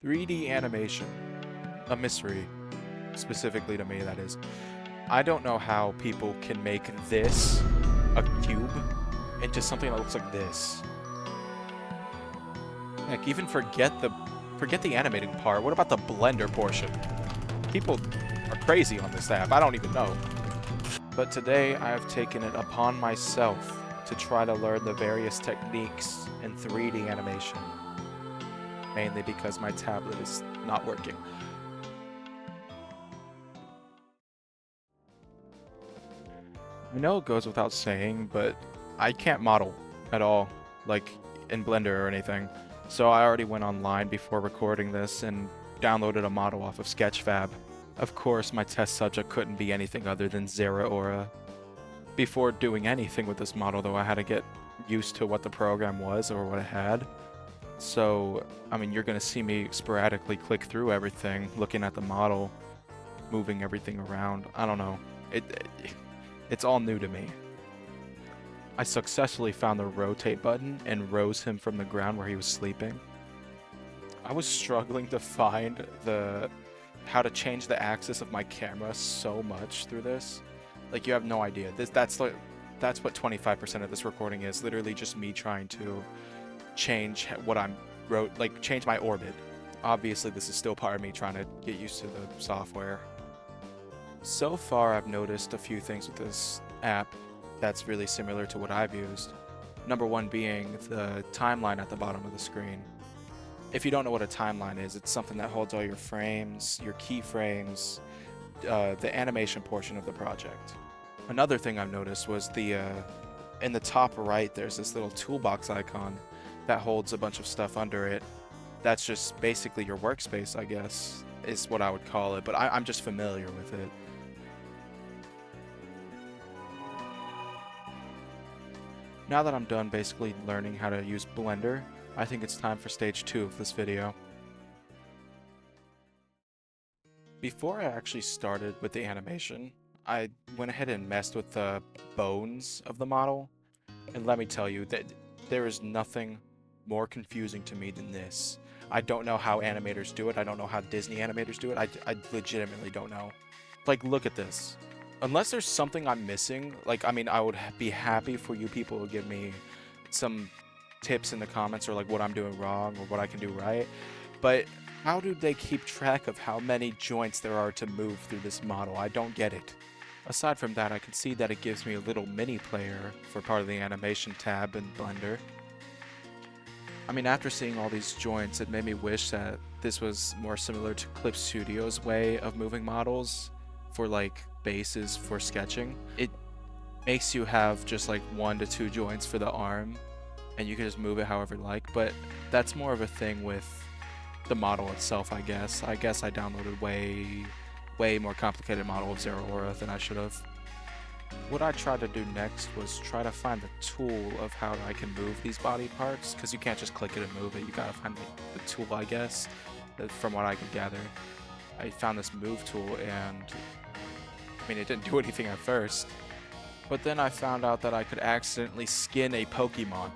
3D animation. A mystery. Specifically to me, that is. I don't know how people can make this, a cube, into something that looks like this. Heck, even forget the animating part. What about the blender portion? People are crazy on this app. I don't even know. But today I have taken it upon myself to try to learn the various techniques in 3D animation. Mainly because my tablet is not working. I know it goes without saying, but I can't model at all, like in Blender or anything. So I already went online before recording this and downloaded a model off of Sketchfab. Of course, my test subject couldn't be anything other than Zeraora. Before doing anything with this model, though, I had to get used to what the program was or what it had. So, I mean, you're going to see me sporadically click through everything, looking at the model, moving everything around. I don't know. It's all new to me. I successfully found the rotate button and rose him from the ground where he was sleeping. I was struggling to find how to change the axis of my camera so much through this. Like, you have no idea. That's what 25% of this recording is. Literally just me trying to change change my orbit. Obviously, this is still part of me trying to get used to the software. So far, I've noticed a few things with this app that's really similar to what I've used. Number one being the timeline at the bottom of the screen. If you don't know what a timeline is, it's something that holds all your frames, your keyframes, the animation portion of the project. Another thing I've noticed was in the top right, there's this little toolbox icon that holds a bunch of stuff under it. That's just basically your workspace, I guess, is what I would call it, but I'm just familiar with it. Now that I'm done basically learning how to use Blender, I think it's time for stage 2 of this video. Before I actually started with the animation, I went ahead and messed with the bones of the model, and let me tell you that there is nothing more confusing to me than this. I don't know how animators do it. I don't know how Disney animators do it. I legitimately don't know. Like, look at this. Unless there's something I'm missing, like, I mean, I would be happy for you people to give me some tips in the comments or like what I'm doing wrong or what I can do right. But how do they keep track of how many joints there are to move through this model? I don't get it. Aside from that, I can see that it gives me a little mini player for part of the animation tab in Blender. I mean, after seeing all these joints, it made me wish that this was more similar to Clip Studio's way of moving models for like bases for sketching. It makes you have just like 1 to 2 joints for the arm and you can just move it however you like, but that's more of a thing with the model itself, I guess. I downloaded way more complicated model of Zeraora than I should have. What I tried to do next was try to find the tool of how I can move these body parts, because you can't just click it and move it. You gotta find the tool, I guess, from what I could gather. I found this move tool and I mean, it didn't do anything at first, but then I found out that I could accidentally skin a Pokemon.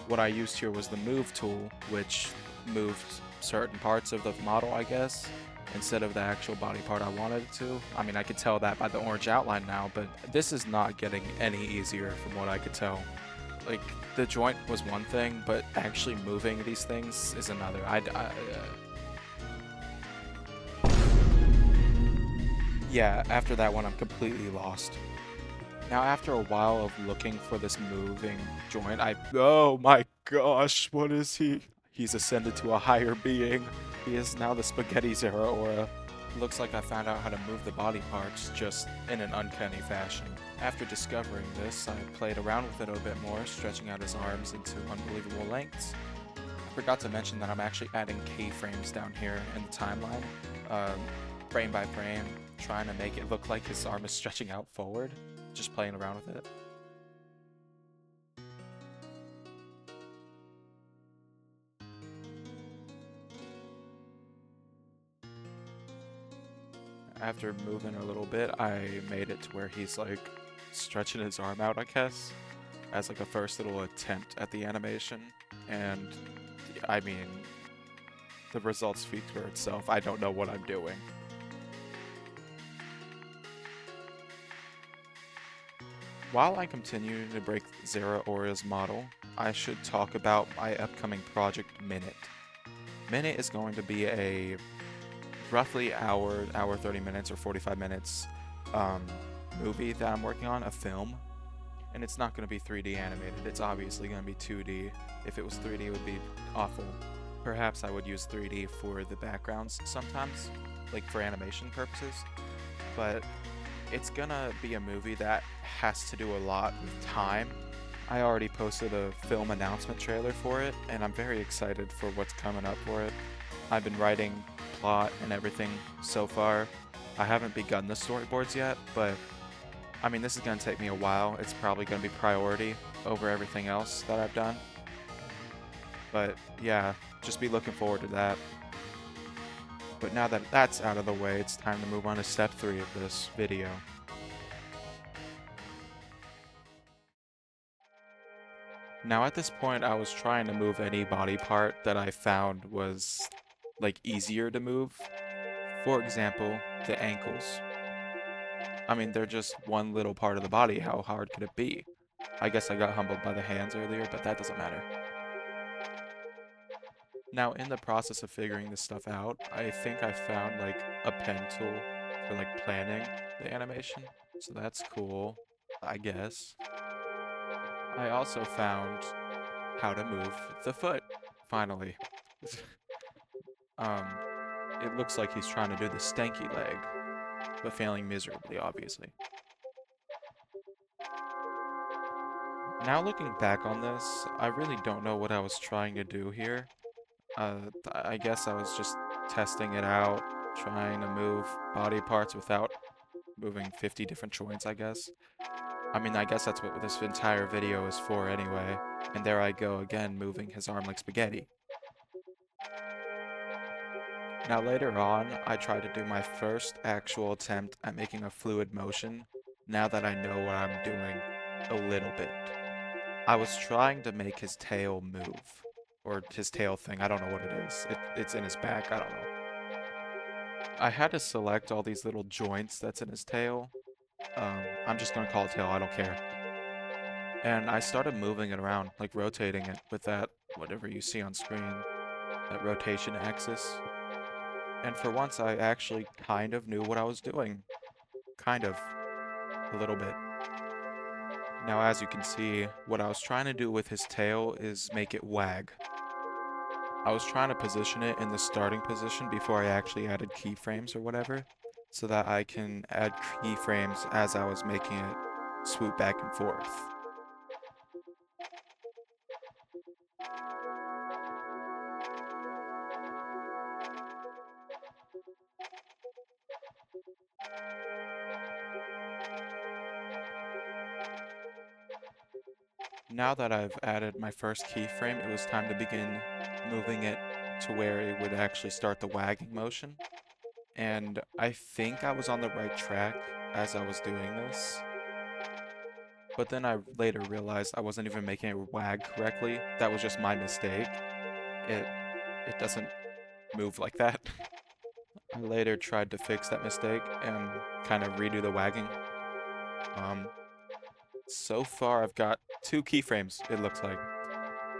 What I used here was the move tool, which moved certain parts of the model, I guess, instead of the actual body part I wanted it to. I mean, I could tell that by the orange outline now, but this is not getting any easier from what I could tell. Like, the joint was one thing, but actually moving these things is another. Yeah, after that one, I'm completely lost. Now, after a while of looking for this moving joint, oh my gosh, what is he? He's ascended to a higher being. He is now the Spaghetti Zeraora. Looks like I found out how to move the body parts just in an uncanny fashion. After discovering this, I played around with it a bit more, stretching out his arms into unbelievable lengths. I forgot to mention that I'm actually adding keyframes down here in the timeline, frame by frame, trying to make it look like his arm is stretching out forward, just playing around with it. After moving a little bit, I made it to where he's like stretching his arm out, I guess, as like a first little attempt at the animation. And I mean, the results speak for itself. I don't know what I'm doing. While I continue to break Zeraora's model, I should talk about my upcoming project Minute. Minute is going to be a roughly hour 30 minutes or 45 minutes um, movie that I'm working on, a film. And it's not going to be 3D animated, it's obviously going to be 2D. If it was 3D, it would be awful. Perhaps I would use 3D for the backgrounds sometimes, like for animation purposes, but it's gonna be a movie that has to do a lot with time. I already posted a film announcement trailer for it, and I'm very excited for what's coming up for it. I've been writing plot and everything so far. I haven't begun the storyboards yet, but I mean, this is going to take me a while. It's probably going to be priority over everything else that I've done. But yeah, just be looking forward to that. But now that that's out of the way, it's time to move on to step 3 of this video. Now at this point, I was trying to move any body part that I found was like easier to move. For example, the ankles. I mean, they're just one little part of the body. How hard could it be? I guess I got humbled by the hands earlier, but that doesn't matter. Now, in the process of figuring this stuff out, I think I found like a pen tool for like planning the animation. So that's cool, I guess. I also found how to move the foot, finally. um, it looks like he's trying to do the stanky leg, but failing miserably, obviously. Now looking back on this, I really don't know what I was trying to do here. I guess I was just testing it out, trying to move body parts without moving 50 different joints, I guess. I mean, I guess that's what this entire video is for anyway. And there I go again, moving his arm like spaghetti. Now later on, I tried to do my first actual attempt at making a fluid motion, now that I know what I'm doing a little bit. I was trying to make his tail move. Or his tail thing, I don't know what it is. It's in his back, I don't know. I had to select all these little joints that's in his tail. I'm just gonna call it tail, I don't care. And I started moving it around, like rotating it with that, whatever you see on screen, that rotation axis. And for once, I actually kind of knew what I was doing. Kind of. A little bit. Now, as you can see, what I was trying to do with his tail is make it wag. I was trying to position it in the starting position before I actually added keyframes or whatever, so that I can add keyframes as I was making it swoop back and forth. Now that I've added my first keyframe, it was time to begin moving it to where it would actually start the wagging motion. And I think I was on the right track as I was doing this. But then I later realized I wasn't even making it wag correctly. That was just my mistake. It doesn't move like that. I later tried to fix that mistake and kind of redo the wagging. So far I've got 2 keyframes, it looks like.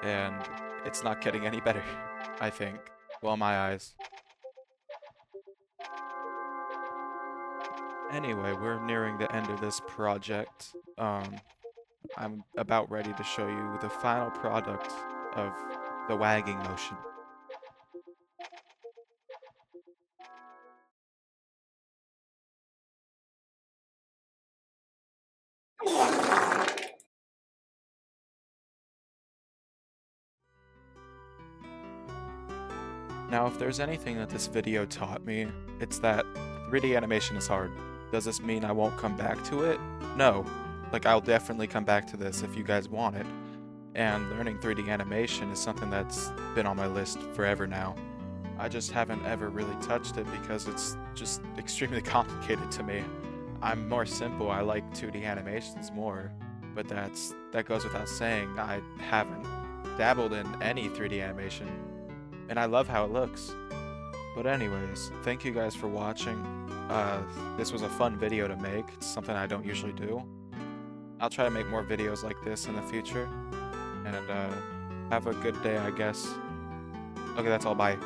And it's not getting any better, I think. Well, in my eyes. Anyway, we're nearing the end of this project. I'm about ready to show you the final product of the wagging motion. Now, if there's anything that this video taught me, it's that 3D animation is hard. Does this mean I won't come back to it? No. Like, I'll definitely come back to this if you guys want it. And learning 3D animation is something that's been on my list forever now. I just haven't ever really touched it because it's just extremely complicated to me. I'm more simple, I like 2D animations more, but that goes without saying. I haven't dabbled in any 3D animation. and I love how it looks. But anyways, thank you guys for watching. This was a fun video to make. It's something I don't usually do. I'll try to make more videos like this in the future. And have a good day, I guess. Okay, that's all. Bye.